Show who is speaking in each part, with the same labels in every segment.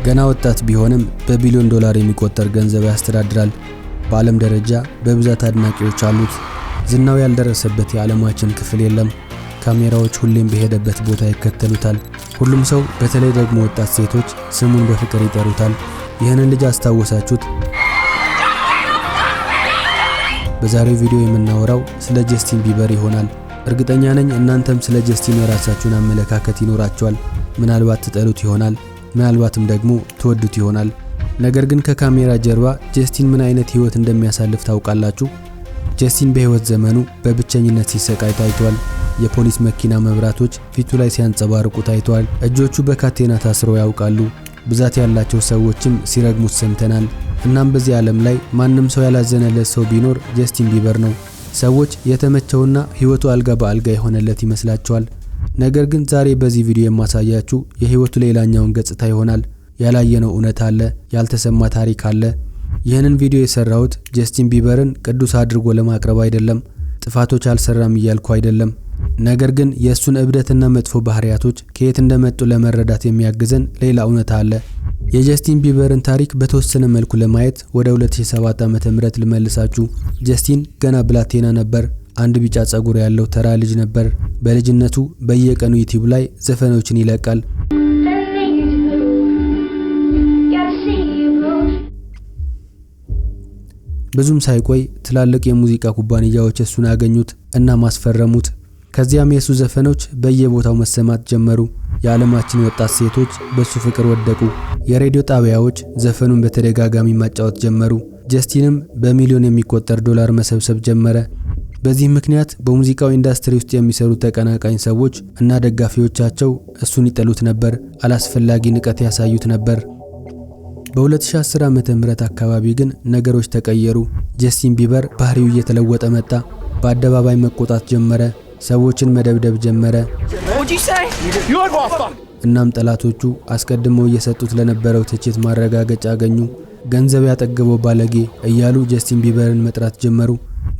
Speaker 1: ገና ወጣት ቢሆንም በቢሊዮን ዶላር የሚቆጠር ገንዘብ ያስተዳድራል። በዓለም ደረጃ በብዛት አድናቂዎች አሉት። ዝናው ያልደረሰበት የዓለማችን ክፍል የለም። ካሜራዎች ሁሌም በሄደበት ቦታ ይከተሉታል። ሁሉም ሰው በተለይ ደግሞ ወጣት ሴቶች ስሙን በፍቅር ይጠሩታል። ይህንን ልጅ አስታወሳችሁት? በዛሬው ቪዲዮ የምናወራው ስለ ጀስቲን ቢበር ይሆናል። እርግጠኛ ነኝ እናንተም ስለ ጀስቲን የራሳችሁን አመለካከት ይኖራችኋል። ምናልባት ትጠሉት ይሆናል፣ ምናልባትም ደግሞ ትወዱት ይሆናል። ነገር ግን ከካሜራ ጀርባ ጀስቲን ምን አይነት ህይወት እንደሚያሳልፍ ታውቃላችሁ? ጀስቲን በህይወት ዘመኑ በብቸኝነት ሲሰቃይ ታይቷል። የፖሊስ መኪና መብራቶች ፊቱ ላይ ሲያንጸባርቁ ታይቷል። እጆቹ በካቴና ታስረው ያውቃሉ። ብዛት ያላቸው ሰዎችም ሲረግሙት ሰምተናል። እናም በዚህ ዓለም ላይ ማንም ሰው ያላዘነለት ሰው ቢኖር ጀስቲን ቢበር ነው። ሰዎች የተመቸውና ህይወቱ አልጋ በአልጋ የሆነለት ይመስላቸዋል። ነገር ግን ዛሬ በዚህ ቪዲዮ የማሳያችሁ የህይወቱ ሌላኛውን ገጽታ ይሆናል። ያላየነው እውነት አለ፣ ያልተሰማ ታሪክ አለ። ይህንን ቪዲዮ የሰራሁት ጀስቲን ቢበርን ቅዱስ አድርጎ ለማቅረብ አይደለም፣ ጥፋቶች አልሰራም እያልኩ አይደለም። ነገር ግን የእሱን እብደትና መጥፎ ባህሪያቶች ከየት እንደመጡ ለመረዳት የሚያግዘን ሌላ እውነት አለ። የጀስቲን ቢበርን ታሪክ በተወሰነ መልኩ ለማየት ወደ 2007 ዓ.ም ልመልሳችሁ። ጀስቲን ገና ብላቴና ነበር። አንድ ቢጫ ጸጉር ያለው ተራ ልጅ ነበር። በልጅነቱ በየቀኑ ዩቲዩብ ላይ ዘፈኖችን ይለቃል። ብዙም ሳይቆይ ትላልቅ የሙዚቃ ኩባንያዎች እሱን አገኙት እና ማስፈረሙት። ከዚያም የሱ ዘፈኖች በየቦታው መሰማት ጀመሩ። የዓለማችን ወጣት ሴቶች በሱ ፍቅር ወደቁ። የሬዲዮ ጣቢያዎች ዘፈኑን በተደጋጋሚ ማጫወት ጀመሩ። ጀስቲንም በሚሊዮን የሚቆጠር ዶላር መሰብሰብ ጀመረ። በዚህ ምክንያት በሙዚቃው ኢንዱስትሪ ውስጥ የሚሰሩ ተቀናቃኝ ሰዎች እና ደጋፊዎቻቸው እሱን ይጠሉት ነበር፣ አላስፈላጊ ንቀት ያሳዩት ነበር። በ2010 ዓ.ም አካባቢ ግን ነገሮች ተቀየሩ። ጀስቲን ቢበር ባህሪው እየተለወጠ መጣ። በአደባባይ መቆጣት ጀመረ። ሰዎችን መደብደብ ጀመረ። እናም ጠላቶቹ አስቀድመው እየሰጡት ለነበረው ትችት ማረጋገጫ አገኙ። ገንዘብ ያጠገበው ባለጌ እያሉ ጀስቲን ቢበርን መጥራት ጀመሩ።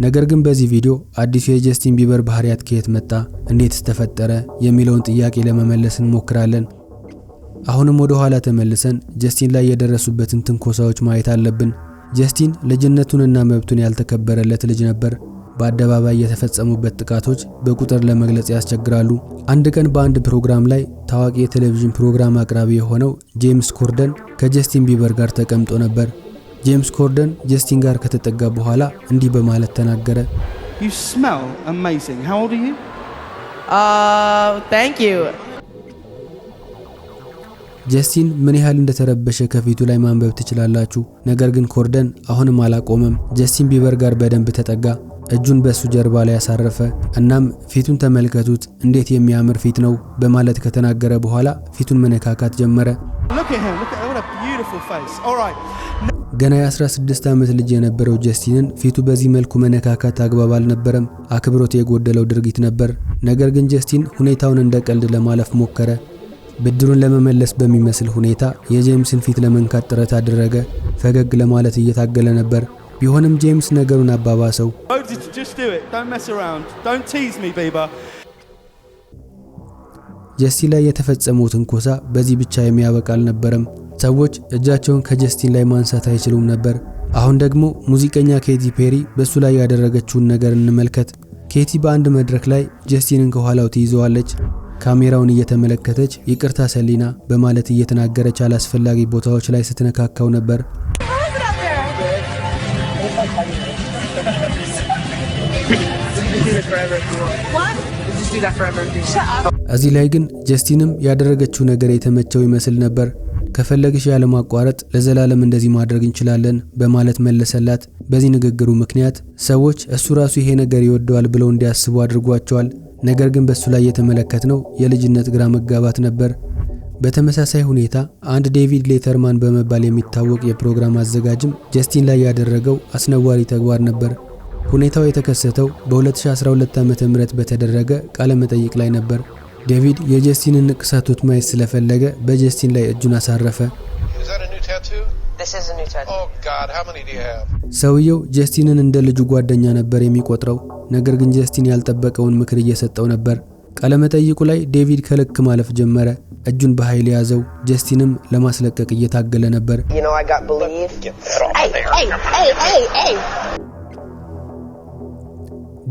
Speaker 1: ነገር ግን በዚህ ቪዲዮ አዲሱ የጀስቲን ቢበር ባህሪያት ከየት መጣ፣ እንዴትስ ተፈጠረ የሚለውን ጥያቄ ለመመለስ እንሞክራለን። አሁንም ወደ ኋላ ተመልሰን ጀስቲን ላይ የደረሱበትን ትንኮሳዎች ማየት አለብን። ጀስቲን ልጅነቱንና መብቱን ያልተከበረለት ልጅ ነበር። በአደባባይ የተፈጸሙበት ጥቃቶች በቁጥር ለመግለጽ ያስቸግራሉ። አንድ ቀን በአንድ ፕሮግራም ላይ ታዋቂ የቴሌቪዥን ፕሮግራም አቅራቢ የሆነው ጄምስ ኮርደን ከጀስቲን ቢበር ጋር ተቀምጦ ነበር። ጄምስ ኮርደን ጀስቲን ጋር ከተጠጋ በኋላ እንዲህ በማለት ተናገረ።
Speaker 2: You smell amazing. How old are you?
Speaker 3: Thank you.
Speaker 1: ጀስቲን ምን ያህል እንደተረበሸ ከፊቱ ላይ ማንበብ ትችላላችሁ። ነገር ግን ኮርደን አሁንም አላቆመም። ጀስቲን ቢበር ጋር በደንብ ተጠጋ። እጁን በሱ ጀርባ ላይ ያሳረፈ። እናም ፊቱን ተመልከቱት እንዴት የሚያምር ፊት ነው በማለት ከተናገረ በኋላ ፊቱን መነካካት ጀመረ።
Speaker 2: Look at him. Look at what a beautiful face. All right.
Speaker 1: ገና የ16 ዓመት ልጅ የነበረው ጀስቲንን ፊቱ በዚህ መልኩ መነካካት አግባብ አልነበረም። አክብሮት የጎደለው ድርጊት ነበር። ነገር ግን ጀስቲን ሁኔታውን እንደ ቀልድ ለማለፍ ሞከረ። ብድሩን ለመመለስ በሚመስል ሁኔታ የጄምስን ፊት ለመንካት ጥረት አደረገ። ፈገግ ለማለት እየታገለ ነበር። ቢሆንም ጄምስ ነገሩን አባባሰው። ጀስቲን ላይ የተፈጸመው ትንኮሳ በዚህ ብቻ የሚያበቃ አልነበረም። ሰዎች እጃቸውን ከጀስቲን ላይ ማንሳት አይችሉም ነበር። አሁን ደግሞ ሙዚቀኛ ኬቲ ፔሪ በሱ ላይ ያደረገችውን ነገር እንመልከት። ኬቲ በአንድ መድረክ ላይ ጀስቲንን ከኋላው ትይዘዋለች። ካሜራውን እየተመለከተች ይቅርታ ሰሊና በማለት እየተናገረች አላስፈላጊ ቦታዎች ላይ ስትነካካው ነበር። እዚህ ላይ ግን ጀስቲንም ያደረገችው ነገር የተመቸው ይመስል ነበር። ከፈለግሽ ያለ ማቋረጥ ለዘላለም እንደዚህ ማድረግ እንችላለን በማለት መለሰላት። በዚህ ንግግሩ ምክንያት ሰዎች እሱ ራሱ ይሄ ነገር ይወደዋል ብለው እንዲያስቡ አድርጓቸዋል። ነገር ግን በሱ ላይ የተመለከትነው የልጅነት ግራ መጋባት ነበር። በተመሳሳይ ሁኔታ አንድ ዴቪድ ሌተርማን በመባል የሚታወቅ የፕሮግራም አዘጋጅም ጀስቲን ላይ ያደረገው አስነዋሪ ተግባር ነበር። ሁኔታው የተከሰተው በ2012 ዓ.ም በተደረገ ቃለ መጠይቅ ላይ ነበር። ዴቪድ የጀስቲንን ንቅሳቶች ማየት ስለፈለገ በጀስቲን ላይ እጁን አሳረፈ። ሰውየው ጀስቲንን እንደ ልጁ ጓደኛ ነበር የሚቆጥረው። ነገር ግን ጀስቲን ያልጠበቀውን ምክር እየሰጠው ነበር። ቃለመጠይቁ ላይ ዴቪድ ከልክ ማለፍ ጀመረ። እጁን በኃይል ያዘው። ጀስቲንም ለማስለቀቅ እየታገለ ነበር።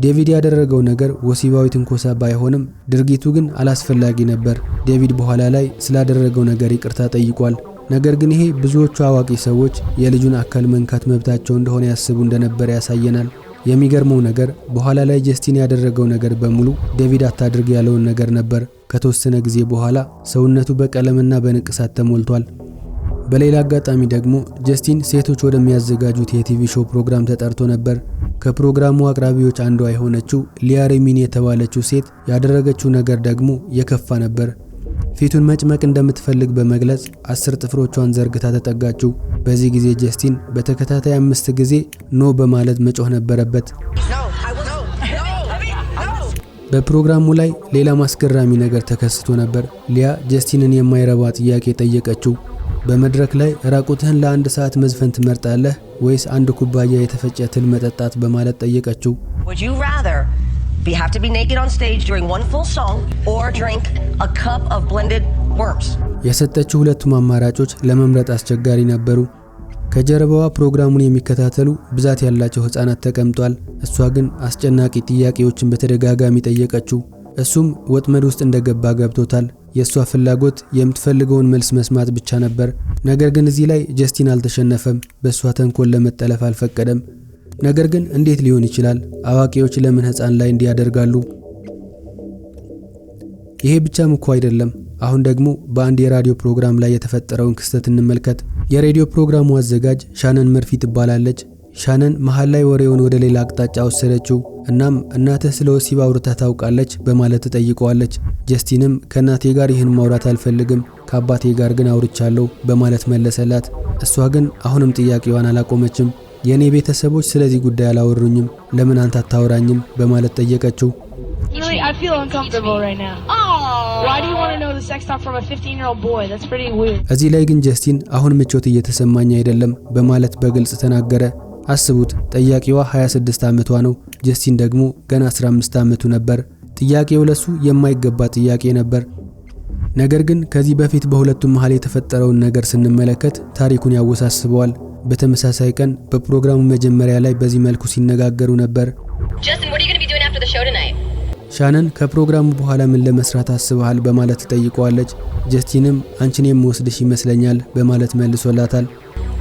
Speaker 1: ዴቪድ ያደረገው ነገር ወሲባዊ ትንኮሳ ባይሆንም ድርጊቱ ግን አላስፈላጊ ነበር። ዴቪድ በኋላ ላይ ስላደረገው ነገር ይቅርታ ጠይቋል። ነገር ግን ይሄ ብዙዎቹ አዋቂ ሰዎች የልጁን አካል መንካት መብታቸው እንደሆነ ያስቡ እንደነበር ያሳየናል። የሚገርመው ነገር በኋላ ላይ ጀስቲን ያደረገው ነገር በሙሉ ዴቪድ አታድርግ ያለውን ነገር ነበር። ከተወሰነ ጊዜ በኋላ ሰውነቱ በቀለምና በንቅሳት ተሞልቷል። በሌላ አጋጣሚ ደግሞ ጀስቲን ሴቶች ወደሚያዘጋጁት የቲቪ ሾው ፕሮግራም ተጠርቶ ነበር። ከፕሮግራሙ አቅራቢዎች አንዷ የሆነችው ሊያ ሬሚኒ የተባለችው ሴት ያደረገችው ነገር ደግሞ የከፋ ነበር። ፊቱን መጭመቅ እንደምትፈልግ በመግለጽ 10 ጥፍሮቿን ዘርግታ ተጠጋችው። በዚህ ጊዜ ጀስቲን በተከታታይ 5 ጊዜ ኖ በማለት መጮህ ነበረበት። በፕሮግራሙ ላይ ሌላ ማስገራሚ ነገር ተከስቶ ነበር። ሊያ ጀስቲንን የማይረባ ጥያቄ ጠየቀችው። በመድረክ ላይ ራቁትህን ለአንድ ሰዓት መዝፈን ትመርጣለህ ወይስ አንድ ኩባያ የተፈጨ ትል መጠጣት በማለት ጠየቀችው።
Speaker 3: We have to be naked on stage during one full song or drink a cup of blended worms.
Speaker 1: የሰጠችው ሁለቱም አማራጮች ለመምረጥ አስቸጋሪ ነበሩ። ከጀርባዋ ፕሮግራሙን የሚከታተሉ ብዛት ያላቸው ህፃናት ተቀምጧል። እሷ ግን አስጨናቂ ጥያቄዎችን በተደጋጋሚ ጠየቀችው። እሱም ወጥመድ ውስጥ እንደገባ ገብቶታል። የሷ ፍላጎት የምትፈልገውን መልስ መስማት ብቻ ነበር። ነገር ግን እዚህ ላይ ጀስቲን አልተሸነፈም። በሷ ተንኮል ለመጠለፍ አልፈቀደም። ነገር ግን እንዴት ሊሆን ይችላል? አዋቂዎች ለምን ህፃን ላይ እንዲያደርጋሉ? ይሄ ብቻም እኮ አይደለም። አሁን ደግሞ በአንድ የራዲዮ ፕሮግራም ላይ የተፈጠረውን ክስተት እንመልከት። የሬዲዮ ፕሮግራሙ አዘጋጅ ሻነን መርፊ ትባላለች። ሻነን መሃል ላይ ወሬውን ወደ ሌላ አቅጣጫ ወሰደችው። እናም እናትህ ስለ ወሲብ አውርታ ታውቃለች በማለት ተጠይቀዋለች። ጀስቲንም ከእናቴ ጋር ይህን ማውራት አልፈልግም፣ ከአባቴ ጋር ግን አውርቻለሁ በማለት መለሰላት። እሷ ግን አሁንም ጥያቄዋን አላቆመችም። የኔ ቤተሰቦች ስለዚህ ጉዳይ አላወሩኝም፣ ለምን አንተ አታወራኝም በማለት ጠየቀችው።
Speaker 4: Really, I feel uncomfortable right now. Why do you want to know the sex talk from a 15-year-old boy? That's pretty weird.
Speaker 1: እዚህ ላይ ግን ጀስቲን አሁን ምቾት እየተሰማኝ አይደለም በማለት በግልጽ ተናገረ። አስቡት፣ ጠያቂዋ 26 ዓመቷ ነው። ጀስቲን ደግሞ ገና 15 ዓመቱ ነበር። ጥያቄው ለሱ የማይገባ ጥያቄ ነበር። ነገር ግን ከዚህ በፊት በሁለቱም መሃል የተፈጠረውን ነገር ስንመለከት ታሪኩን ያወሳስበዋል። በተመሳሳይ ቀን በፕሮግራሙ መጀመሪያ ላይ በዚህ መልኩ ሲነጋገሩ ነበር።
Speaker 5: Justin, what are you going to be doing after the show tonight?
Speaker 1: ሻነን ከፕሮግራሙ በኋላ ምን ለመስራት አስበሃል በማለት ተጠይቀዋለች። ጀስቲንም አንቺን የምወስድሽ ይመስለኛል በማለት መልሶላታል።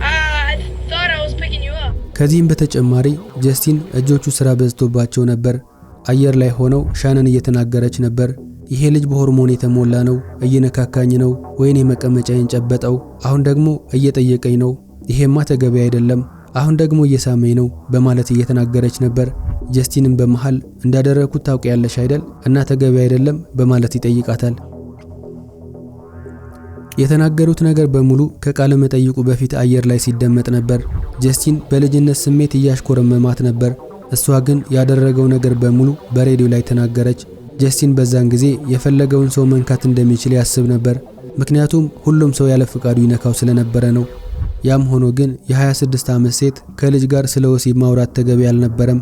Speaker 4: I thought I was picking you up.
Speaker 1: ከዚህም በተጨማሪ ጀስቲን እጆቹ ስራ በዝቶባቸው ነበር። አየር ላይ ሆነው ሻነን እየተናገረች ነበር። ይሄ ልጅ በሆርሞን የተሞላ ነው፣ እየነካካኝ ነው፣ ወይኔ መቀመጫዬን ጨበጠው፣ አሁን ደግሞ እየጠየቀኝ ነው፣ ይሄማ ተገቢ አይደለም፣ አሁን ደግሞ እየሳመኝ ነው በማለት እየተናገረች ነበር። ጀስቲንም በመሃል እንዳደረኩት ታውቂያለሽ አይደል እና ተገቢ አይደለም በማለት ይጠይቃታል። የተናገሩት ነገር በሙሉ ከቃለ መጠይቁ በፊት አየር ላይ ሲደመጥ ነበር። ጀስቲን በልጅነት ስሜት እያሽኮረመማት ነበር። እሷ ግን ያደረገው ነገር በሙሉ በሬዲዮ ላይ ተናገረች። ጀስቲን በዛን ጊዜ የፈለገውን ሰው መንካት እንደሚችል ያስብ ነበር፣ ምክንያቱም ሁሉም ሰው ያለ ፍቃዱ ይነካው ስለነበረ ነው። ያም ሆኖ ግን የ26 ዓመት ሴት ከልጅ ጋር ስለ ወሲብ ማውራት ተገቢ አልነበረም።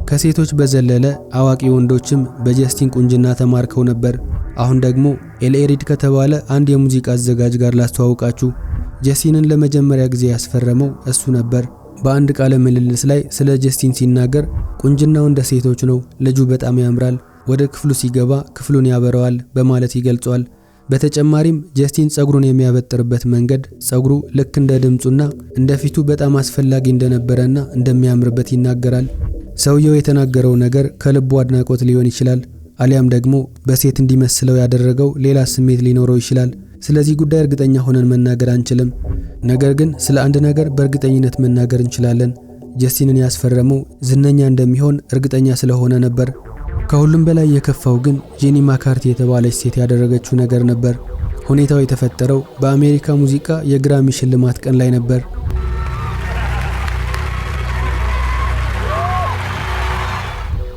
Speaker 1: ከሴቶች በዘለለ አዋቂ ወንዶችም በጀስቲን ቁንጅና ተማርከው ነበር። አሁን ደግሞ ኤልኤሪድ ከተባለ አንድ የሙዚቃ አዘጋጅ ጋር ላስተዋውቃችሁ። ጀስቲንን ለመጀመሪያ ጊዜ ያስፈረመው እሱ ነበር። በአንድ ቃለ ምልልስ ላይ ስለ ጀስቲን ሲናገር ቁንጅናው እንደ ሴቶች ነው፣ ልጁ በጣም ያምራል፣ ወደ ክፍሉ ሲገባ ክፍሉን ያበረዋል በማለት ይገልጿል። በተጨማሪም ጀስቲን ጸጉሩን የሚያበጥርበት መንገድ ጸጉሩ ልክ እንደ ድምጹና እንደ ፊቱ በጣም አስፈላጊ እንደነበረና እንደሚያምርበት ይናገራል። ሰውየው የተናገረው ነገር ከልቡ አድናቆት ሊሆን ይችላል፣ አሊያም ደግሞ በሴት እንዲመስለው ያደረገው ሌላ ስሜት ሊኖረው ይችላል። ስለዚህ ጉዳይ እርግጠኛ ሆነን መናገር አንችልም። ነገር ግን ስለ አንድ ነገር በእርግጠኝነት መናገር እንችላለን። ጀስቲንን ያስፈረመው ዝነኛ እንደሚሆን እርግጠኛ ስለሆነ ነበር። ከሁሉም በላይ የከፋው ግን ጄኒ ማካርቲ የተባለች ሴት ያደረገችው ነገር ነበር። ሁኔታው የተፈጠረው በአሜሪካ ሙዚቃ የግራሚ ሽልማት ቀን ላይ ነበር።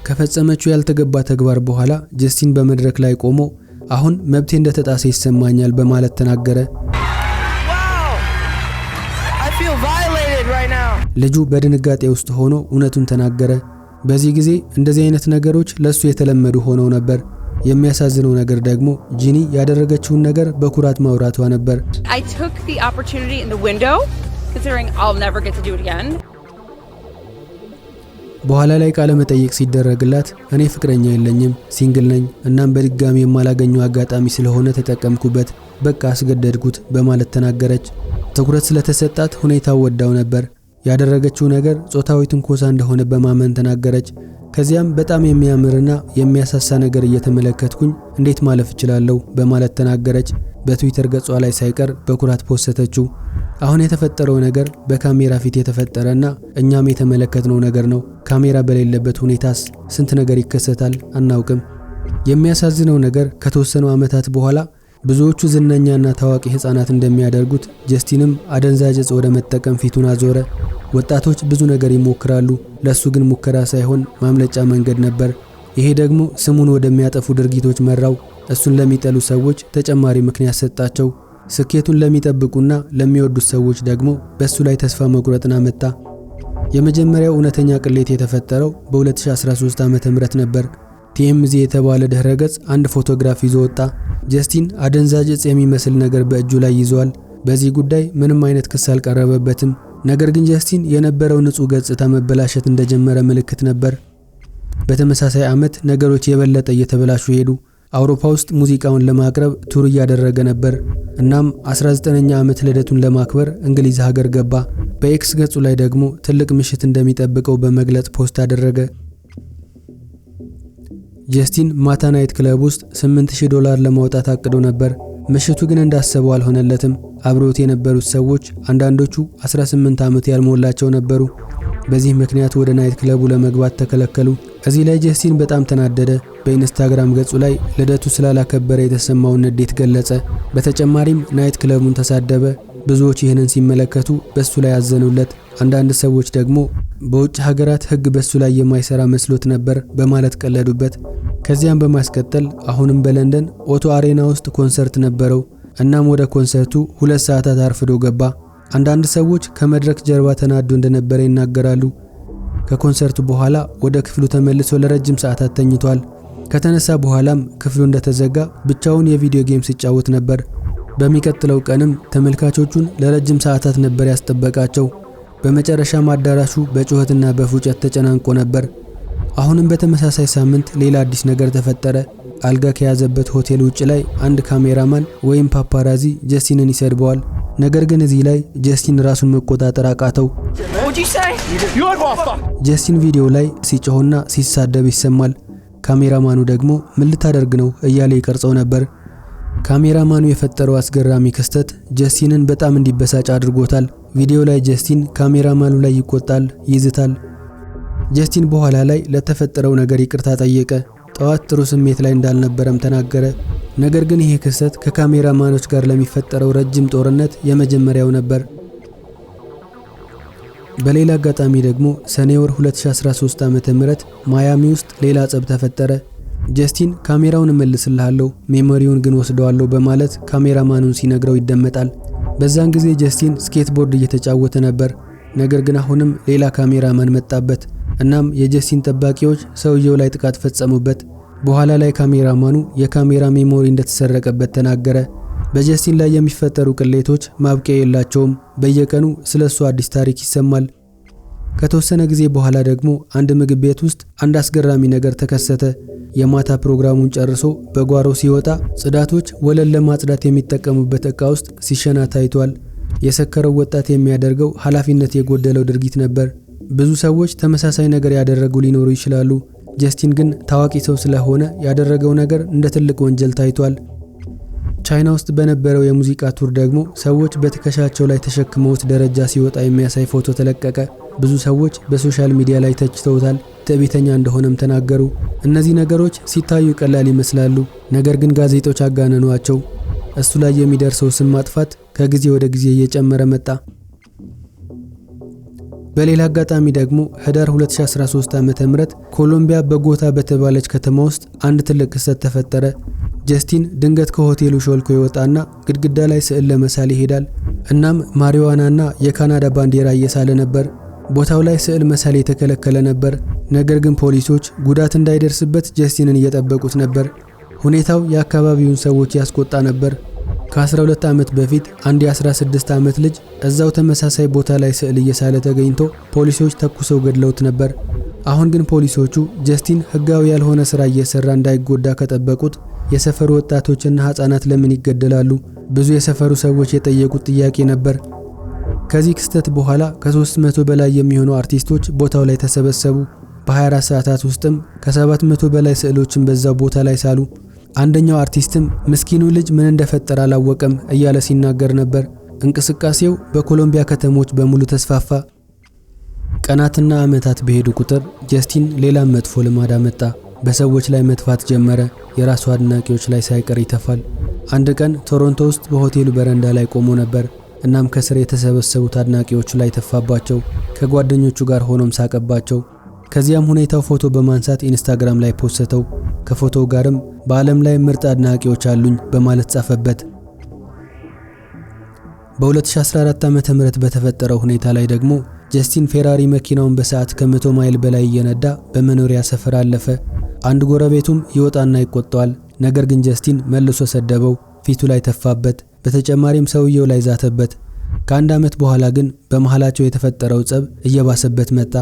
Speaker 1: ከፈጸመችው ያልተገባ ተግባር በኋላ ጀስቲን በመድረክ ላይ ቆሞ አሁን መብቴ እንደተጣሰ ይሰማኛል በማለት ተናገረ። ልጁ በድንጋጤ ውስጥ ሆኖ እውነቱን ተናገረ። በዚህ ጊዜ እንደዚህ አይነት ነገሮች ለሱ የተለመዱ ሆነው ነበር። የሚያሳዝነው ነገር ደግሞ ጂኒ ያደረገችውን ነገር በኩራት ማውራቷ ነበር።
Speaker 6: I took the opportunity in the window considering I'll never get to do it again.
Speaker 1: በኋላ ላይ ቃለ መጠይቅ ሲደረግላት እኔ ፍቅረኛ የለኝም፣ ሲንግል ነኝ፣ እናም በድጋሚ የማላገኘው አጋጣሚ ስለሆነ ተጠቀምኩበት፣ በቃ አስገደድኩት በማለት ተናገረች። ትኩረት ስለተሰጣት ሁኔታው ወዳው ነበር። ያደረገችው ነገር ጾታዊ ትንኮሳ እንደሆነ በማመን ተናገረች። ከዚያም በጣም የሚያምርና የሚያሳሳ ነገር እየተመለከትኩኝ እንዴት ማለፍ እችላለሁ በማለት ተናገረች። በትዊተር ገጿ ላይ ሳይቀር በኩራት ፖስተችው። አሁን የተፈጠረው ነገር በካሜራ ፊት የተፈጠረና እኛም የተመለከትነው ነገር ነው። ካሜራ በሌለበት ሁኔታስ ስንት ነገር ይከሰታል አናውቅም። የሚያሳዝነው ነገር ከተወሰኑ ዓመታት በኋላ ብዙዎቹ ዝነኛና ታዋቂ ህፃናት እንደሚያደርጉት ጀስቲንም አደንዛዥ እጽ ወደ መጠቀም ፊቱን አዞረ። ወጣቶች ብዙ ነገር ይሞክራሉ፣ ለሱ ግን ሙከራ ሳይሆን ማምለጫ መንገድ ነበር። ይሄ ደግሞ ስሙን ወደሚያጠፉ ድርጊቶች መራው። እሱን ለሚጠሉ ሰዎች ተጨማሪ ምክንያት ሰጣቸው። ስኬቱን ለሚጠብቁና ለሚወዱት ሰዎች ደግሞ በሱ ላይ ተስፋ መቁረጥን አመጣ። የመጀመሪያው እውነተኛ ቅሌት የተፈጠረው በ2013 ዓ.ም ነበር። TMZ የተባለ ድህረ ገጽ አንድ ፎቶግራፍ ይዞ ወጣ። ጀስቲን አደንዛዥ እጽ የሚመስል ነገር በእጁ ላይ ይዟል። በዚህ ጉዳይ ምንም አይነት ክስ አልቀረበበትም። ነገር ግን ጀስቲን የነበረው ንጹህ ገጽታ መበላሸት እንደጀመረ ምልክት ነበር። በተመሳሳይ ዓመት ነገሮች የበለጠ እየተበላሹ ሄዱ። አውሮፓ ውስጥ ሙዚቃውን ለማቅረብ ቱር እያደረገ ነበር። እናም 19ኛ ዓመት ልደቱን ለማክበር እንግሊዝ ሀገር ገባ። በኤክስ ገጹ ላይ ደግሞ ትልቅ ምሽት እንደሚጠብቀው በመግለጽ ፖስት አደረገ። ጀስቲን ማታ ናይት ክለብ ውስጥ $8000 ለማውጣት አቅዶ ነበር። ምሽቱ ግን እንዳሰበው አልሆነለትም። አብሮት የነበሩት ሰዎች አንዳንዶቹ 18 ዓመት ያልሞላቸው ነበሩ። በዚህ ምክንያት ወደ ናይት ክለቡ ለመግባት ተከለከሉ። እዚህ ላይ ጀስቲን በጣም ተናደደ። በኢንስታግራም ገጹ ላይ ልደቱ ስላላከበረ የተሰማውን ንዴት ገለጸ። በተጨማሪም ናይት ክለቡን ተሳደበ። ብዙዎች ይህንን ሲመለከቱ በሱ ላይ አዘኑለት። አንዳንድ ሰዎች ደግሞ በውጭ ሀገራት ሕግ በሱ ላይ የማይሰራ መስሎት ነበር በማለት ቀለዱበት። ከዚያም በማስቀጠል አሁንም በለንደን ኦቶ አሬና ውስጥ ኮንሰርት ነበረው። እናም ወደ ኮንሰርቱ 2 ሰዓታት አርፍዶ ገባ። አንዳንድ ሰዎች ከመድረክ ጀርባ ተናዶ እንደነበረ ይናገራሉ። ከኮንሰርቱ በኋላ ወደ ክፍሉ ተመልሶ ለረጅም ሰዓታት ተኝቷል። ከተነሳ በኋላም ክፍሉ እንደተዘጋ ብቻውን የቪዲዮ ጌም ሲጫወት ነበር። በሚቀጥለው ቀንም ተመልካቾቹን ለረጅም ሰዓታት ነበር ያስጠበቃቸው። በመጨረሻም አዳራሹ በጩኸትና በፉጨት ተጨናንቆ ነበር። አሁንም በተመሳሳይ ሳምንት ሌላ አዲስ ነገር ተፈጠረ። አልጋ ከያዘበት ሆቴል ውጭ ላይ አንድ ካሜራማን ወይም ፓፓራዚ ጀስቲንን ይሰድበዋል። ነገር ግን እዚህ ላይ ጀስቲን ራሱን መቆጣጠር አቃተው። ጀስቲን ቪዲዮ ላይ ሲጮህና ሲሳደብ ይሰማል። ካሜራማኑ ደግሞ ምን ልታደርግ ነው እያለ ይቀርጸው ነበር። ካሜራማኑ የፈጠረው አስገራሚ ክስተት ጀስቲንን በጣም እንዲበሳጭ አድርጎታል። ቪዲዮ ላይ ጀስቲን ካሜራማኑ ላይ ይቆጣል፣ ይዝታል። ጀስቲን በኋላ ላይ ለተፈጠረው ነገር ይቅርታ ጠየቀ። ጠዋት ጥሩ ስሜት ላይ እንዳልነበረም ተናገረ። ነገር ግን ይሄ ክስተት ከካሜራማኖች ጋር ለሚፈጠረው ረጅም ጦርነት የመጀመሪያው ነበር። በሌላ አጋጣሚ ደግሞ ሰኔ ወር 2013 ዓ.ም ማያሚ ውስጥ ሌላ ጸብ ተፈጠረ። ጀስቲን ካሜራውን እመልስልሃለሁ፣ ሜሞሪውን ግን ወስደዋለሁ በማለት ካሜራማኑን ሲነግረው ይደመጣል። በዛን ጊዜ ጀስቲን ስኬትቦርድ እየተጫወተ ነበር። ነገር ግን አሁንም ሌላ ካሜራማን መጣበት። እናም የጀስቲን ጠባቂዎች ሰውየው ላይ ጥቃት ፈጸሙበት። በኋላ ላይ ካሜራማኑ የካሜራ ሜሞሪ እንደተሰረቀበት ተናገረ። በጀስቲን ላይ የሚፈጠሩ ቅሌቶች ማብቂያ የላቸውም። በየቀኑ ስለሱ አዲስ ታሪክ ይሰማል። ከተወሰነ ጊዜ በኋላ ደግሞ አንድ ምግብ ቤት ውስጥ አንድ አስገራሚ ነገር ተከሰተ። የማታ ፕሮግራሙን ጨርሶ በጓሮ ሲወጣ ጽዳቶች ወለል ለማጽዳት የሚጠቀሙበት ዕቃ ውስጥ ሲሸና ታይቷል። የሰከረው ወጣት የሚያደርገው ኃላፊነት የጎደለው ድርጊት ነበር። ብዙ ሰዎች ተመሳሳይ ነገር ያደረጉ ሊኖሩ ይችላሉ። ጀስቲን ግን ታዋቂ ሰው ስለሆነ ያደረገው ነገር እንደ ትልቅ ወንጀል ታይቷል። ቻይና ውስጥ በነበረው የሙዚቃ ቱር ደግሞ ሰዎች በትከሻቸው ላይ ተሸክመውት ደረጃ ሲወጣ የሚያሳይ ፎቶ ተለቀቀ። ብዙ ሰዎች በሶሻል ሚዲያ ላይ ተችተውታል። ትዕቢተኛ እንደሆነም ተናገሩ። እነዚህ ነገሮች ሲታዩ ቀላል ይመስላሉ፣ ነገር ግን ጋዜጦች አጋነኗቸው። እሱ ላይ የሚደርሰው ስም ማጥፋት ከጊዜ ወደ ጊዜ እየጨመረ መጣ። በሌላ አጋጣሚ ደግሞ ህዳር 2013 ዓ.ም ኮሎምቢያ በጎታ በተባለች ከተማ ውስጥ አንድ ትልቅ ክስተት ተፈጠረ። ጀስቲን ድንገት ከሆቴሉ ሾልኮ ይወጣና ግድግዳ ላይ ስዕል ለመሳል ይሄዳል። እናም ማሪዋናና የካናዳ ባንዲራ እየሳለ ነበር። ቦታው ላይ ስዕል መሳል የተከለከለ ነበር። ነገር ግን ፖሊሶች ጉዳት እንዳይደርስበት ጀስቲንን እየጠበቁት ነበር። ሁኔታው የአካባቢውን ሰዎች ያስቆጣ ነበር። ከ12 ዓመት በፊት አንድ የ16 ዓመት ልጅ እዛው ተመሳሳይ ቦታ ላይ ስዕል እየሳለ ተገኝቶ ፖሊሶች ተኩሰው ገድለውት ነበር። አሁን ግን ፖሊሶቹ ጀስቲን ህጋዊ ያልሆነ ስራ እየሰራ እንዳይጎዳ ከጠበቁት የሰፈሩ ወጣቶችና ህፃናት ለምን ይገደላሉ? ብዙ የሰፈሩ ሰዎች የጠየቁት ጥያቄ ነበር። ከዚህ ክስተት በኋላ ከ300 በላይ የሚሆኑ አርቲስቶች ቦታው ላይ ተሰበሰቡ። በ24 ሰዓታት ውስጥም ከ700 በላይ ስዕሎችን በዛው ቦታ ላይ ሳሉ። አንደኛው አርቲስትም ምስኪኑ ልጅ ምን እንደፈጠረ አላወቀም እያለ ሲናገር ነበር። እንቅስቃሴው በኮሎምቢያ ከተሞች በሙሉ ተስፋፋ። ቀናትና ዓመታት በሄዱ ቁጥር ጀስቲን ሌላ መጥፎ ልማድ አመጣ። በሰዎች ላይ መጥፋት ጀመረ። የራሱ አድናቂዎች ላይ ሳይቀር ይተፋል። አንድ ቀን ቶሮንቶ ውስጥ በሆቴሉ በረንዳ ላይ ቆሞ ነበር። እናም ከስር የተሰበሰቡት አድናቂዎቹ ላይ ተፋባቸው። ከጓደኞቹ ጋር ሆኖም ሳቀባቸው። ከዚያም ሁኔታው ፎቶ በማንሳት ኢንስታግራም ላይ ፖስተው። ከፎቶው ጋርም በዓለም ላይ ምርጥ አድናቂዎች አሉኝ በማለት ጻፈበት። በ2014 ዓ.ም በተፈጠረው ሁኔታ ላይ ደግሞ ጀስቲን ፌራሪ መኪናውን በሰዓት ከ100 ማይል በላይ እየነዳ በመኖሪያ ሰፈር አለፈ። አንድ ጎረቤቱም ይወጣና ይቆጣዋል። ነገር ግን ጀስቲን መልሶ ሰደበው፣ ፊቱ ላይ ተፋበት። በተጨማሪም ሰውየው ላይ ዛተበት። ከአንድ ዓመት በኋላ ግን በመሃላቸው የተፈጠረው ጸብ እየባሰበት መጣ።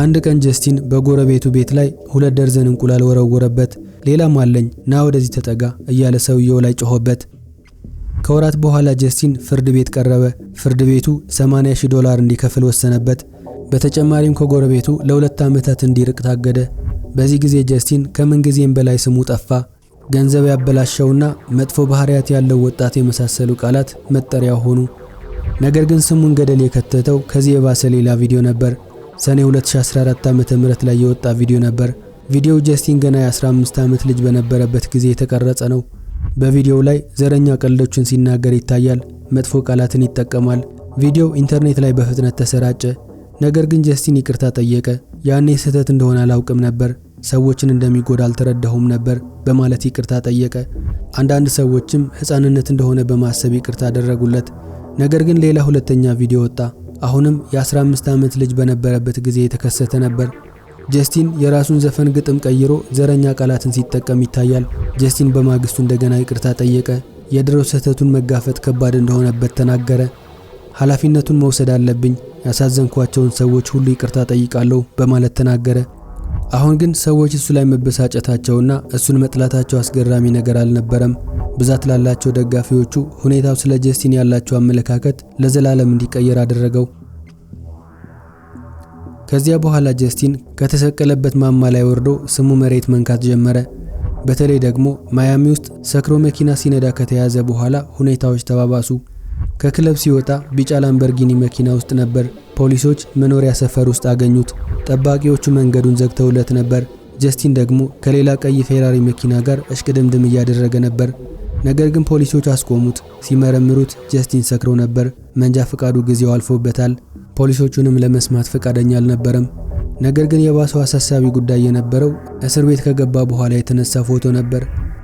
Speaker 1: አንድ ቀን ጀስቲን በጎረቤቱ ቤት ላይ 2 ደርዘን እንቁላል ወረወረበት። ሌላም አለኝ ና ወደዚህ ተጠጋ እያለ ሰውየው ላይ ጮሆበት። ከወራት በኋላ ጀስቲን ፍርድ ቤት ቀረበ። ፍርድ ቤቱ $80,000 እንዲከፍል ወሰነበት። በተጨማሪም ከጎረቤቱ ለ2 ዓመታት እንዲርቅ ታገደ። በዚህ ጊዜ ጀስቲን ከምን ጊዜም በላይ ስሙ ጠፋ። ገንዘብ ያበላሸውና መጥፎ ባህሪያት ያለው ወጣት የመሳሰሉ ቃላት መጠሪያ ሆኑ። ነገር ግን ስሙን ገደል የከተተው ከዚህ የባሰ ሌላ ቪዲዮ ነበር። ሰኔ 2014 ዓ.ም ላይ የወጣ ቪዲዮ ነበር። ቪዲዮው ጀስቲን ገና የ15 ዓመት ልጅ በነበረበት ጊዜ የተቀረጸ ነው። በቪዲዮው ላይ ዘረኛ ቀልዶችን ሲናገር ይታያል። መጥፎ ቃላትን ይጠቀማል። ቪዲዮው ኢንተርኔት ላይ በፍጥነት ተሰራጨ። ነገር ግን ጀስቲን ይቅርታ ጠየቀ። ያኔ ስህተት እንደሆነ አላውቅም ነበር፣ ሰዎችን እንደሚጎዳ አልተረዳሁም ነበር በማለት ይቅርታ ጠየቀ። አንዳንድ ሰዎችም ሕፃንነት እንደሆነ በማሰብ ይቅርታ አደረጉለት። ነገር ግን ሌላ ሁለተኛ ቪዲዮ ወጣ። አሁንም የ15 ዓመት ልጅ በነበረበት ጊዜ የተከሰተ ነበር። ጀስቲን የራሱን ዘፈን ግጥም ቀይሮ ዘረኛ ቃላትን ሲጠቀም ይታያል። ጀስቲን በማግስቱ እንደገና ይቅርታ ጠየቀ። የድሮ ስህተቱን መጋፈጥ ከባድ እንደሆነበት ተናገረ። ኃላፊነቱን መውሰድ አለብኝ፣ ያሳዘንኳቸውን ሰዎች ሁሉ ይቅርታ ጠይቃለሁ በማለት ተናገረ። አሁን ግን ሰዎች እሱ ላይ መበሳጨታቸውና እሱን መጥላታቸው አስገራሚ ነገር አልነበረም። ብዛት ላላቸው ደጋፊዎቹ ሁኔታው ስለ ጀስቲን ያላቸው አመለካከት ለዘላለም እንዲቀየር አደረገው። ከዚያ በኋላ ጀስቲን ከተሰቀለበት ማማ ላይ ወርዶ ስሙ መሬት መንካት ጀመረ። በተለይ ደግሞ ማያሚ ውስጥ ሰክሮ መኪና ሲነዳ ከተያዘ በኋላ ሁኔታዎች ተባባሱ። ከክለብ ሲወጣ ቢጫ ላምበርጊኒ መኪና ውስጥ ነበር። ፖሊሶች መኖሪያ ሰፈር ውስጥ አገኙት። ጠባቂዎቹ መንገዱን ዘግተውለት ነበር። ጀስቲን ደግሞ ከሌላ ቀይ ፌራሪ መኪና ጋር እሽቅድምድም እያደረገ ነበር። ነገር ግን ፖሊሶች አስቆሙት። ሲመረምሩት ጀስቲን ሰክሮ ነበር። መንጃ ፈቃዱ ጊዜው አልፎበታል። ፖሊሶቹንም ለመስማት ፈቃደኛ አልነበረም። ነገር ግን የባሰው አሳሳቢ ጉዳይ የነበረው እስር ቤት ከገባ በኋላ የተነሳ ፎቶ ነበር።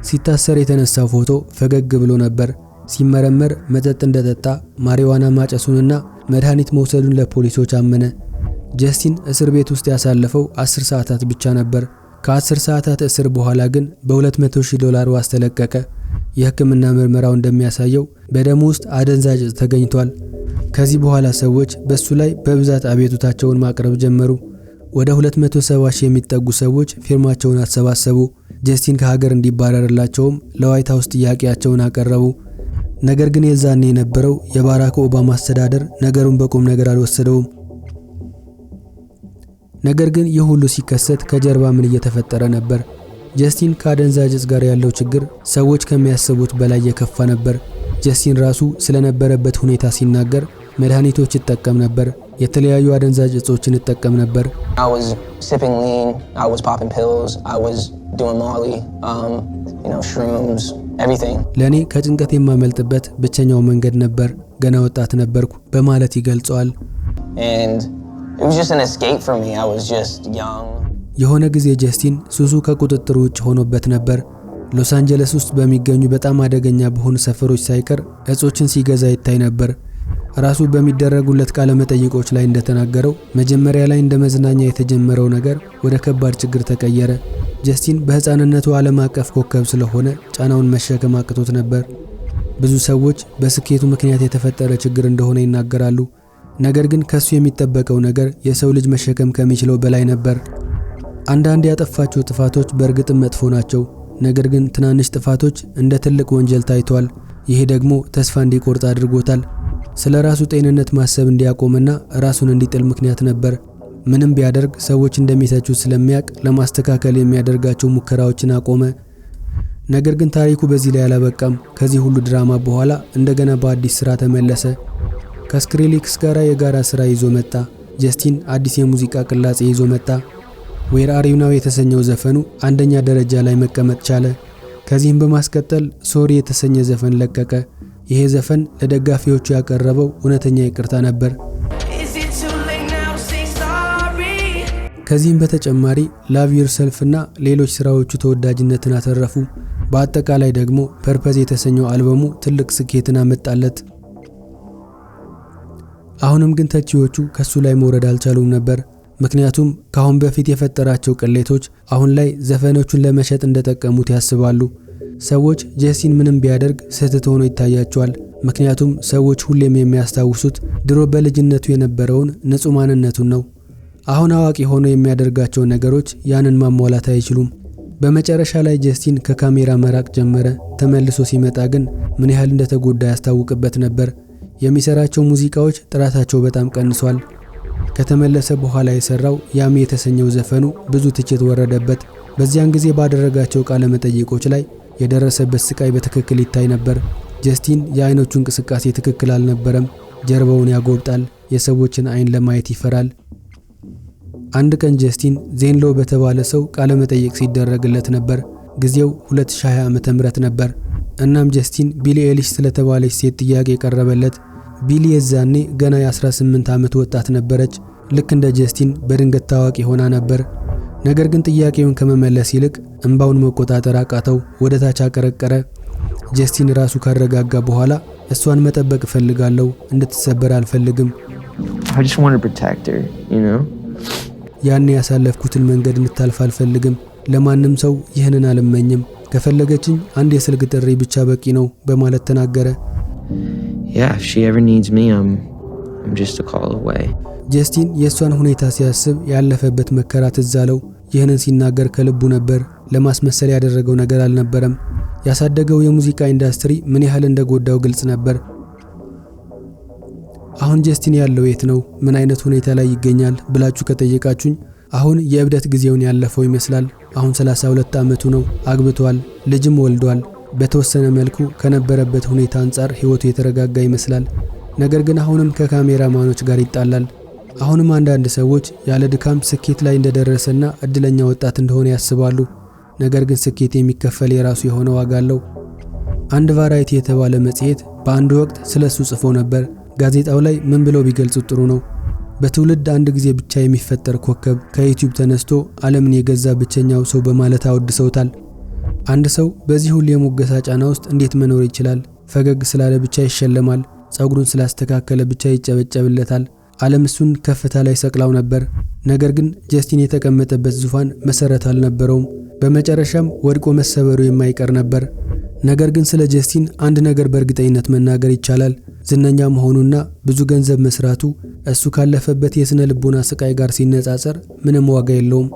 Speaker 1: ሲታሰር የተነሳው ፎቶ ፈገግ ብሎ ነበር። ሲመረመር መጠጥ እንደጠጣ ማሪዋና ማጨሱንና መድኃኒት መውሰዱን ለፖሊሶች አመነ። ጀስቲን እስር ቤት ውስጥ ያሳለፈው 10 ሰዓታት ብቻ ነበር። ከ10 ሰዓታት እስር በኋላ ግን በ$200,000 ዋስ ተለቀቀ። የሕክምና ምርመራው እንደሚያሳየው በደሙ ውስጥ አደንዛዥ ዕፅ ተገኝቷል። ከዚህ በኋላ ሰዎች በሱ ላይ በብዛት አቤቱታቸውን ማቅረብ ጀመሩ። ወደ 270,000 የሚጠጉ ሰዎች ፊርማቸውን አሰባሰቡ። ጀስቲን ከሀገር እንዲባረርላቸውም ለዋይት ሃውስ ጥያቄያቸውን አቀረቡ። ነገር ግን የዛኔ የነበረው የባራክ ኦባማ አስተዳደር ነገሩን በቁም ነገር አልወሰደውም። ነገር ግን ይህ ሁሉ ሲከሰት ከጀርባ ምን እየተፈጠረ ነበር? ጀስቲን ከአደንዛዥ ዕፅ ጋር ያለው ችግር ሰዎች ከሚያስቡት በላይ የከፋ ነበር። ጀስቲን ራሱ ስለነበረበት ሁኔታ ሲናገር መድኃኒቶች ይጠቀም ነበር። የተለያዩ አደንዛዥ ዕፆችን ይጠቀም ነበር።
Speaker 7: I was sipping lean, I was popping pills, I was doing Molly, shrooms, everything.
Speaker 1: ለኔ ከጭንቀት የማመልጥበት ብቸኛው መንገድ ነበር። ገና ወጣት ነበርኩ በማለት ይገልጸዋል።
Speaker 7: And it was just an escape for me. I was just young.
Speaker 1: የሆነ ጊዜ ጀስቲን ሱሱ ከቁጥጥር ውጭ ሆኖበት ነበር። ሎስ አንጀለስ ውስጥ በሚገኙ በጣም አደገኛ በሆኑ ሰፈሮች ሳይቀር ዕፆችን ሲገዛ ይታይ ነበር። ራሱ በሚደረጉለት ቃለ መጠይቆች ላይ እንደተናገረው መጀመሪያ ላይ እንደ መዝናኛ የተጀመረው ነገር ወደ ከባድ ችግር ተቀየረ። ጀስቲን በህፃንነቱ ዓለም አቀፍ ኮከብ ስለሆነ ጫናውን መሸከም አቅቶት ነበር። ብዙ ሰዎች በስኬቱ ምክንያት የተፈጠረ ችግር እንደሆነ ይናገራሉ። ነገር ግን ከሱ የሚጠበቀው ነገር የሰው ልጅ መሸከም ከሚችለው በላይ ነበር። አንዳንድ ያጠፋቸው ጥፋቶች በእርግጥም መጥፎ ናቸው። ነገር ግን ትናንሽ ጥፋቶች እንደ ትልቅ ወንጀል ታይቷል። ይሄ ደግሞ ተስፋ እንዲቆርጥ አድርጎታል። ስለ ራሱ ጤንነት ማሰብ እንዲያቆምና ራሱን እንዲጥል ምክንያት ነበር። ምንም ቢያደርግ ሰዎች እንደሚተቹት ስለሚያውቅ ለማስተካከል የሚያደርጋቸው ሙከራዎችን አቆመ። ነገር ግን ታሪኩ በዚህ ላይ አላበቃም። ከዚህ ሁሉ ድራማ በኋላ እንደገና በአዲስ ስራ ተመለሰ። ከስክሪሊክስ ጋር የጋራ ስራ ይዞ መጣ። ጀስቲን አዲስ የሙዚቃ ቅላጼ ይዞ መጣ። ዌር አር ዩ ናው የተሰኘው ዘፈኑ አንደኛ ደረጃ ላይ መቀመጥ ቻለ። ከዚህም በማስቀጠል ሶሪ የተሰኘ ዘፈን ለቀቀ። ይሄ ዘፈን ለደጋፊዎቹ ያቀረበው እውነተኛ ይቅርታ ነበር። ከዚህም በተጨማሪ ላቭ ዩርሰልፍ እና ሌሎች ስራዎቹ ተወዳጅነትን አተረፉ። በአጠቃላይ ደግሞ ፐርፐዝ የተሰኘው አልበሙ ትልቅ ስኬትን አመጣለት። አሁንም ግን ተቺዎቹ ከሱ ላይ መውረድ አልቻሉም ነበር። ምክንያቱም ካሁን በፊት የፈጠራቸው ቅሌቶች አሁን ላይ ዘፈኖቹን ለመሸጥ እንደጠቀሙት ያስባሉ። ሰዎች ጀስቲን ምንም ቢያደርግ ስህተት ሆኖ ይታያቸዋል። ምክንያቱም ሰዎች ሁሌም የሚያስታውሱት ድሮ በልጅነቱ የነበረውን ንጹህ ማንነቱን ነው። አሁን አዋቂ ሆኖ የሚያደርጋቸው ነገሮች ያንን ማሟላት አይችሉም። በመጨረሻ ላይ ጀስቲን ከካሜራ መራቅ ጀመረ። ተመልሶ ሲመጣ ግን ምን ያህል እንደተጎዳ ያስታውቅበት ነበር። የሚሰራቸው ሙዚቃዎች ጥራታቸው በጣም ቀንሷል። ከተመለሰ በኋላ የሰራው ያሚ የተሰኘው ዘፈኑ ብዙ ትችት ወረደበት። በዚያን ጊዜ ባደረጋቸው ቃለ መጠይቆች ላይ የደረሰበት ስቃይ በትክክል ይታይ ነበር። ጀስቲን የአይኖቹ እንቅስቃሴ ትክክል አልነበረም። ጀርባውን ያጎብጣል። የሰዎችን አይን ለማየት ይፈራል። አንድ ቀን ጀስቲን ዜንሎ በተባለ ሰው ቃለ መጠይቅ ሲደረግለት ነበር። ጊዜው 2020 ዓመተ ነበር። እናም ጀስቲን ቢሊ ኤሊሽ ስለተባለች ሴት ጥያቄ ቀረበለት። ቢሊ የዛኔ ገና የ18 ዓመት ወጣት ነበረች። ልክ እንደ ጀስቲን በድንገት ታዋቂ ሆና ነበር። ነገር ግን ጥያቄውን ከመመለስ ይልቅ እንባውን መቆጣጠር አቃተው። ወደ ታች አቀረቀረ። ጀስቲን ራሱ ካረጋጋ በኋላ እሷን መጠበቅ እፈልጋለሁ፣ እንድትሰበር አልፈልግም።
Speaker 8: I just want to protect her, you know?
Speaker 1: ያኔ ያሳለፍኩትን መንገድ እንድታልፍ አልፈልግም። ለማንም ሰው ይህንን አልመኝም። ከፈለገችኝ አንድ የስልክ ጥሪ ብቻ በቂ ነው በማለት ተናገረ።
Speaker 8: Yeah, if she ever needs me, I'm just a call away.
Speaker 1: ጀስቲን የእሷን ሁኔታ ሲያስብ ያለፈበት መከራ ትዝ አለው። ይህንን ሲናገር ከልቡ ነበር። ለማስመሰል ያደረገው ነገር አልነበረም። ያሳደገው የሙዚቃ ኢንዱስትሪ ምን ያህል እንደጎዳው ግልጽ ነበር። አሁን ጀስቲን ያለው የት ነው? ምን አይነት ሁኔታ ላይ ይገኛል ብላችሁ ከጠየቃችሁኝ አሁን የእብደት ጊዜውን ያለፈው ይመስላል። አሁን 32 ዓመቱ ነው። አግብቷል፣ ልጅም ወልዷል። በተወሰነ መልኩ ከነበረበት ሁኔታ አንጻር ህይወቱ የተረጋጋ ይመስላል። ነገር ግን አሁንም ከካሜራማኖች ጋር ይጣላል። አሁንም አንዳንድ ሰዎች ያለ ድካም ስኬት ላይ እንደደረሰና እድለኛ ወጣት እንደሆነ ያስባሉ። ነገር ግን ስኬት የሚከፈል የራሱ የሆነ ዋጋ አለው። አንድ ቫራይቲ የተባለ መጽሔት በአንድ ወቅት ስለሱ ጽፎ ነበር። ጋዜጣው ላይ ምን ብለው ቢገልጹት ጥሩ ነው? በትውልድ አንድ ጊዜ ብቻ የሚፈጠር ኮከብ ከዩቲዩብ ተነስቶ ዓለምን የገዛ ብቸኛው ሰው በማለት አወድሰውታል። አንድ ሰው በዚህ ሁሉ የሙገሳ ጫና ውስጥ እንዴት መኖር ይችላል? ፈገግ ስላለ ብቻ ይሸለማል። ጸጉሩን ስላስተካከለ ብቻ ይጨበጨብለታል። ዓለም እሱን ከፍታ ላይ ሰቅላው ነበር። ነገር ግን ጀስቲን የተቀመጠበት ዙፋን መሰረት አልነበረውም። በመጨረሻም ወድቆ መሰበሩ የማይቀር ነበር። ነገር ግን ስለ ጀስቲን አንድ ነገር በእርግጠኝነት መናገር ይቻላል። ዝነኛ መሆኑና ብዙ ገንዘብ መስራቱ እሱ ካለፈበት የስነ ልቦና ስቃይ ጋር ሲነጻጸር ምንም ዋጋ የለውም።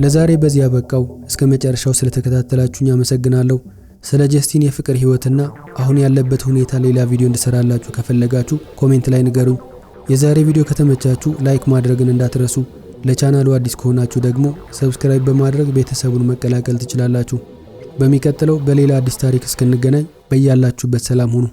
Speaker 1: ለዛሬ በዚህ ያበቃው። እስከ መጨረሻው ስለተከታተላችሁኝ አመሰግናለሁ። ስለ ጀስቲን የፍቅር ህይወትና አሁን ያለበት ሁኔታ ሌላ ቪዲዮ እንድሰራላችሁ ከፈለጋችሁ ኮሜንት ላይ ንገሩኝ። የዛሬ ቪዲዮ ከተመቻችሁ ላይክ ማድረግን እንዳትረሱ። ለቻናሉ አዲስ ከሆናችሁ ደግሞ ሰብስክራይብ በማድረግ ቤተሰቡን መቀላቀል ትችላላችሁ። በሚቀጥለው በሌላ አዲስ ታሪክ እስክንገናኝ በያላችሁበት ሰላም ሁኑ።